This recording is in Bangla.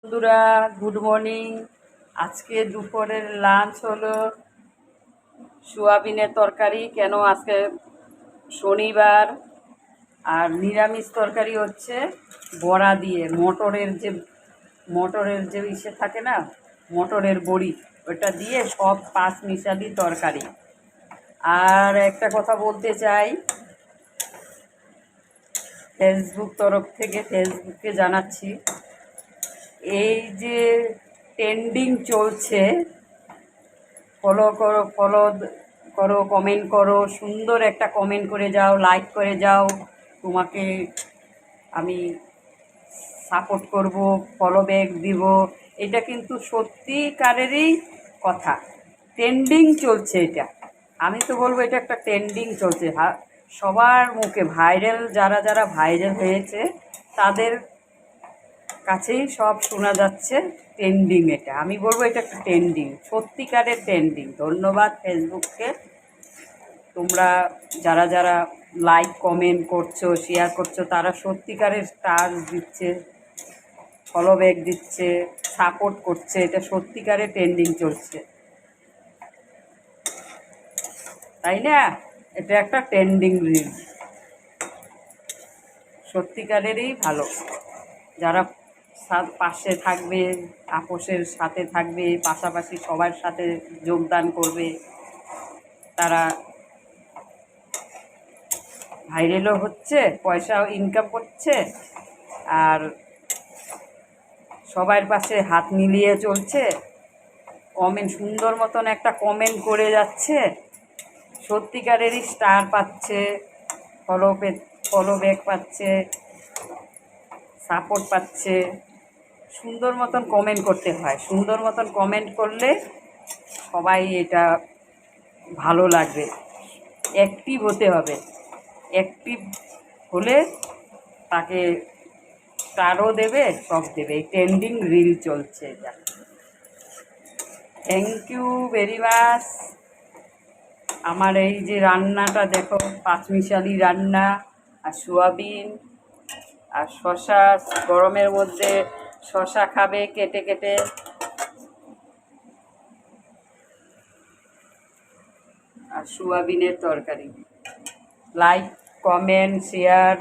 বন্ধুরা, গুড মর্নিং। আজকে দুপুরের লাঞ্চ হলো সোয়াবিনের তরকারি। কেন আজকে শনিবার, আর নিরামিষ তরকারি হচ্ছে বড়া দিয়ে মটরের যে ইসে থাকে না, মটরের বড়ি, ওটা দিয়ে সব পাঁচ মিশালি তরকারি। আর একটা কথা বলতে চাই, ফেসবুককে জানাচ্ছি, এই যে ট্রেন্ডিং চলছে, ফলো করো, কমেন্ট করো, সুন্দর একটা কমেন্ট করে যাও, লাইক করে যাও। তোমাকে আমি সাপোর্ট করব, ফলো ব্যাক দিব। এটা কিন্তু সত্যিকারেরই কথা। ট্রেন্ডিং চলছে এটা, আমি তো বলবো এটা একটা ট্রেন্ডিং চলছে। সবার মুখে ভাইরাল, যারা যারা ভাইরাল হয়েছে তাদের কাছেই সব শোনা যাচ্ছে ট্রেন্ডিং। এটা আমি বলবো এটা একটা ট্রেন্ডিং, সত্যিকারের ট্রেন্ডিং। ধন্যবাদ ফেসবুককে। তোমরা যারা যারা লাইক কমেন্ট করছো, শেয়ার করছো, তারা সত্যিকারের স্টার দিচ্ছে, ফলো ব্যাক দিচ্ছে, সাপোর্ট করছে। এটা সত্যিকারের ট্রেন্ডিং চলছে, তাই না? এটা একটা ট্রেন্ডিং রিল, সত্যিকারেরই ভালো। যারা পাশে থাকবে, আপোষের সাথে থাকবে, পাশাপাশি সবার সাথে যোগদান করবে, তারা ভাইরালও হচ্ছে, পয়সাও ইনকাম করছে, আর সবার পাশে হাত মিলিয়ে চলছে। কমেন্ট সুন্দর মতন একটা কমেন্ট করে যাচ্ছে, সত্যিকারেরই স্টার পাচ্ছে, ফলো ব্যাক পাচ্ছে, সাপোর্ট পাচ্ছে। সুন্দর মতন কমেন্ট করতে হয়, সুন্দর মতন কমেন্ট করলে সবাই এটা ভালো লাগবে। অ্যাক্টিভ হতে হবে, অ্যাক্টিভ হলে তাকে স্টারও দেবে, সব দেবে। এই ট্রেন্ডিং রিল চলছে এটা। Thank you very much. আমার এই যে রান্নাটা দেখো, পাঁচমিশালি রান্না, আর সোয়াবিন আর শশা। গরমের মধ্যে শশা খাবে কেটে কেটে। আর সোয়াবিনের তরকারি। Like, comment, share